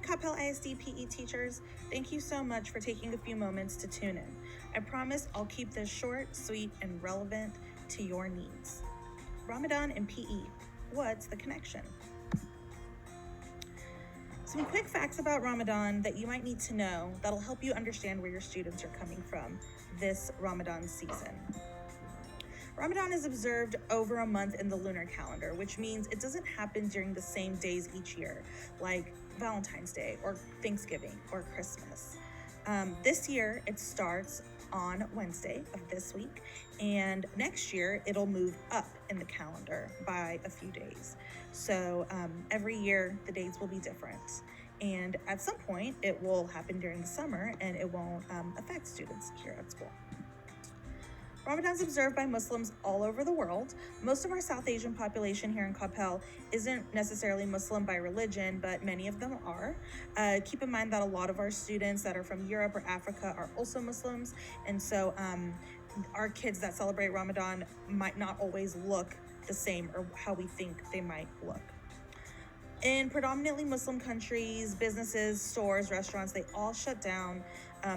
Coppell ISD PE teachers, thank you so much for taking a few moments to tune in. I promise I'll keep this short, sweet, and relevant to your needs. Ramadan and PE, what's the connection? Some quick facts about Ramadan that you might need to know that'll help you understand where your students are coming from this Ramadan season. Ramadan is observed over a month in the lunar calendar, which means it doesn't happen during the same days each year, like Valentine's Day or Thanksgiving or Christmas. This year, it starts on Wednesday of this week, and next year it'll move up in the calendar by a few days. So every year the dates will be different, and at some point it will happen during the summer and it won't affect students here at school. Ramadan is observed by Muslims all over the world. Most of our South Asian population here in Coppell isn't necessarily Muslim by religion, but many of them are. Keep in mind that a lot of our students that are from Europe or Africa are also Muslims, and so our kids that celebrate Ramadan might not always look the same or how we think they might look. In predominantly Muslim countries, businesses, stores, restaurants, they all shut down.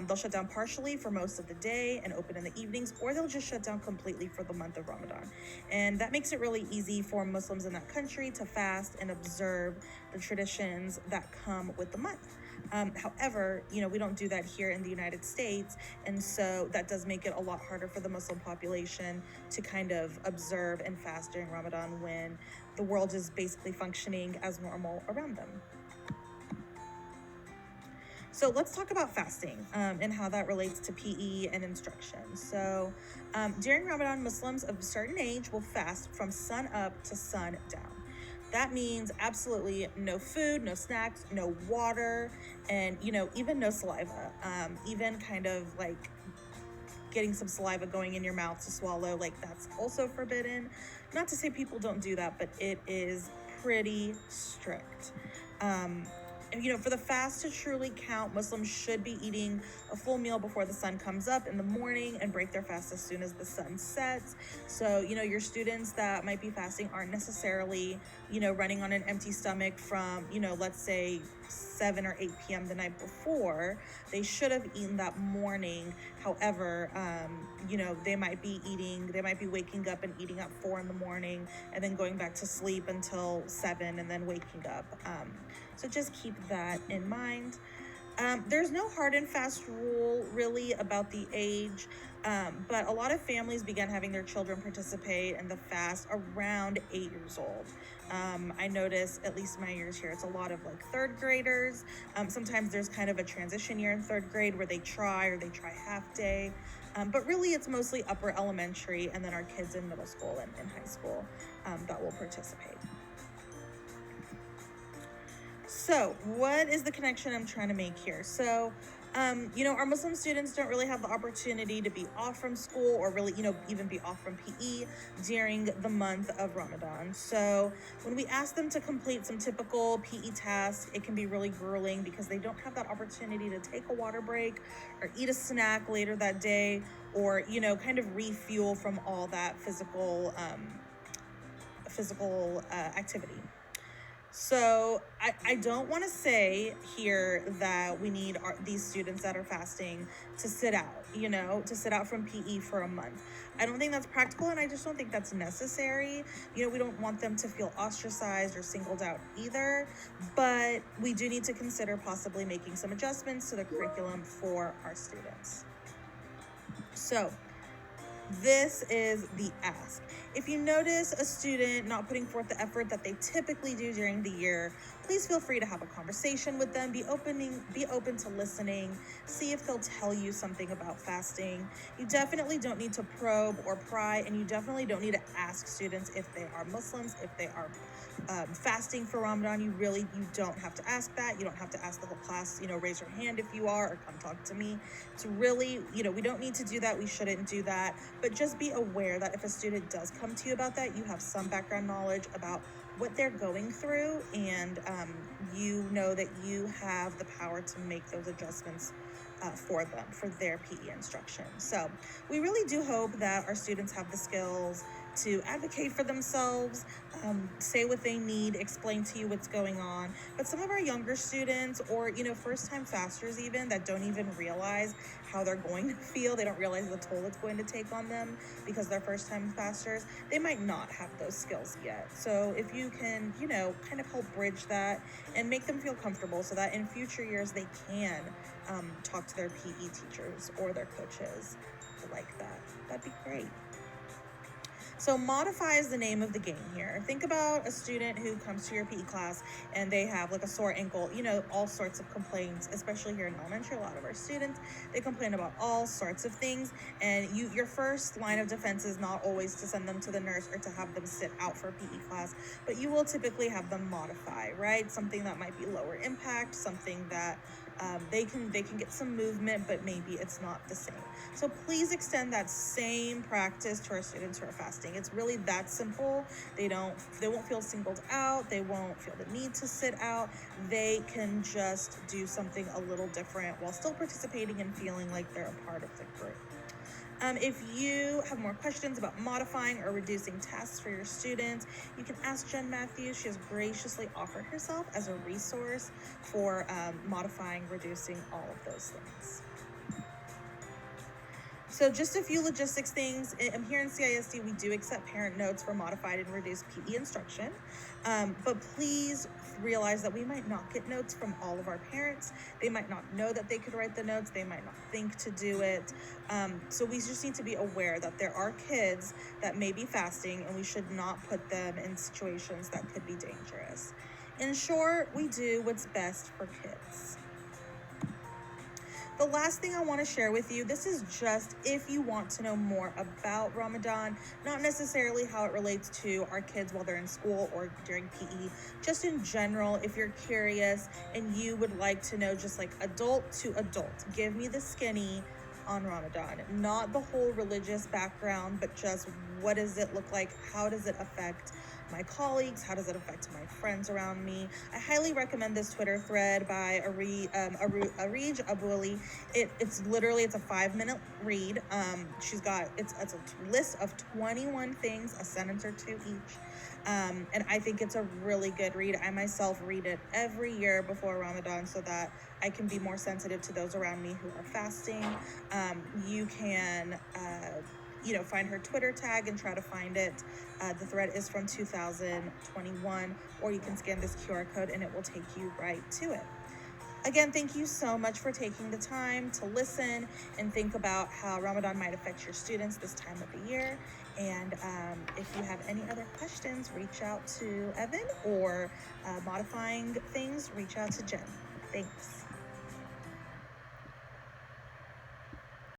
They'll shut down partially for most of the day and open in the evenings, or they'll just shut down completely for the month of Ramadan. And that makes it really easy for Muslims in that country to fast and observe the traditions that come with the month. However, we don't do that here in the United States, and so that does make it a lot harder for the Muslim population to kind of observe and fast during Ramadan when the world is basically functioning as normal around them. So let's talk about fasting and how that relates to PE and instruction. So during Ramadan, Muslims of a certain age will fast from sun up to sun down. That means absolutely no food, no snacks, no water, and even no saliva. Even kind of like getting some saliva going in your mouth to swallow, like that's also forbidden. Not to say people don't do that, but it is pretty strict. For the fast to truly count, Muslims should be eating a full meal before the sun comes up in the morning and break their fast as soon as the sun sets. So, your students that might be fasting aren't necessarily, running on an empty stomach from, let's say 7 or 8 p.m. the night before. They should have eaten that morning. However, they might be waking up and eating at 4 in the morning and then going back to sleep until 7 and then waking up. So just keep that in mind. There's no hard and fast rule really about the age, but a lot of families began having their children participate in the fast around 8 years old. I notice, at least my years here, it's a lot of like third graders. Sometimes there's kind of a transition year in third grade where they try half day. But really it's mostly upper elementary and then our kids in middle school and high school that will participate. So what is the connection I'm trying to make here? So, our Muslim students don't really have the opportunity to be off from school or really, even be off from PE during the month of Ramadan. So when we ask them to complete some typical PE tasks, it can be really grueling because they don't have that opportunity to take a water break or eat a snack later that day or, kind of refuel from all that physical activity. So I don't want to say here that we need these students that are fasting to sit out from PE for a month. I don't think that's practical, and I just don't think that's necessary. We don't want them to feel ostracized or singled out either, but we do need to consider possibly making some adjustments to the curriculum for our students. So this is the ask. If you notice a student not putting forth the effort that they typically do during the year, please feel free to have a conversation with them, be open to listening, see if they'll tell you something about fasting. You definitely don't need to probe or pry, and you definitely don't need to ask students if they are Muslims, if they are fasting for Ramadan. You don't have to ask that. You don't have to ask the whole class, raise your hand if you are, or come talk to me. It's really, we don't need to do that. We shouldn't do that. But just be aware that if a student does come to you about that, you have some background knowledge about what they're going through, and you know that you have the power to make those adjustments for them, for their PE instruction. So we really do hope that our students have the skills to advocate for themselves, say what they need, explain to you what's going on. But some of our younger students, or first-time fasters even, that don't even realize how they're going to feel, they don't realize the toll it's going to take on them because they're first-time fasters, they might not have those skills yet. So if you can, kind of help bridge that and make them feel comfortable so that in future years they can talk to their PE teachers or their coaches like that, that'd be great. So modify is the name of the game here. Think about a student who comes to your PE class and they have like a sore ankle, all sorts of complaints, especially here in elementary. A lot of our students, they complain about all sorts of things. And your first line of defense is not always to send them to the nurse or to have them sit out for PE class, but you will typically have them modify, right? Something that might be lower impact, something that they can get some movement, but maybe it's not the same. So please extend that same practice to our students who are fasting. It's really that simple. They won't feel singled out. They won't feel the need to sit out. They can just do something a little different while still participating and feeling like they're a part of the group. If you have more questions about modifying or reducing tasks for your students, you can ask Jen Matthews. She has graciously offered herself as a resource for modifying, reducing all of those things. So just a few logistics things. Here in CISD, we do accept parent notes for modified and reduced PE instruction, but please realize that we might not get notes from all of our parents. They might not know that they could write the notes. They might not think to do it. So we just need to be aware that there are kids that may be fasting, and we should not put them in situations that could be dangerous. In short, we do what's best for kids. The last thing I want to share with you, this is just if you want to know more about Ramadan, not necessarily how it relates to our kids while they're in school or during PE, just in general, if you're curious and you would like to know just like adult to adult, give me the skinny on Ramadan, not the whole religious background, but just what does it look like? How does it affect my colleagues? How does it affect my friends around me? I highly recommend this Twitter thread by Arij Abuli. It's a 5-minute read. She's got, it's a list of 21 things, a sentence or two each. And I think it's a really good read. I myself read it every year before Ramadan so that I can be more sensitive to those around me who are fasting. You can find her Twitter tag and try to find it. The thread is from 2021, or you can scan this QR code and it will take you right to it. Again, thank you so much for taking the time to listen and think about how Ramadan might affect your students this time of the year. And if you have any other questions, reach out to Evan, or modifying things, reach out to Jen. Thanks.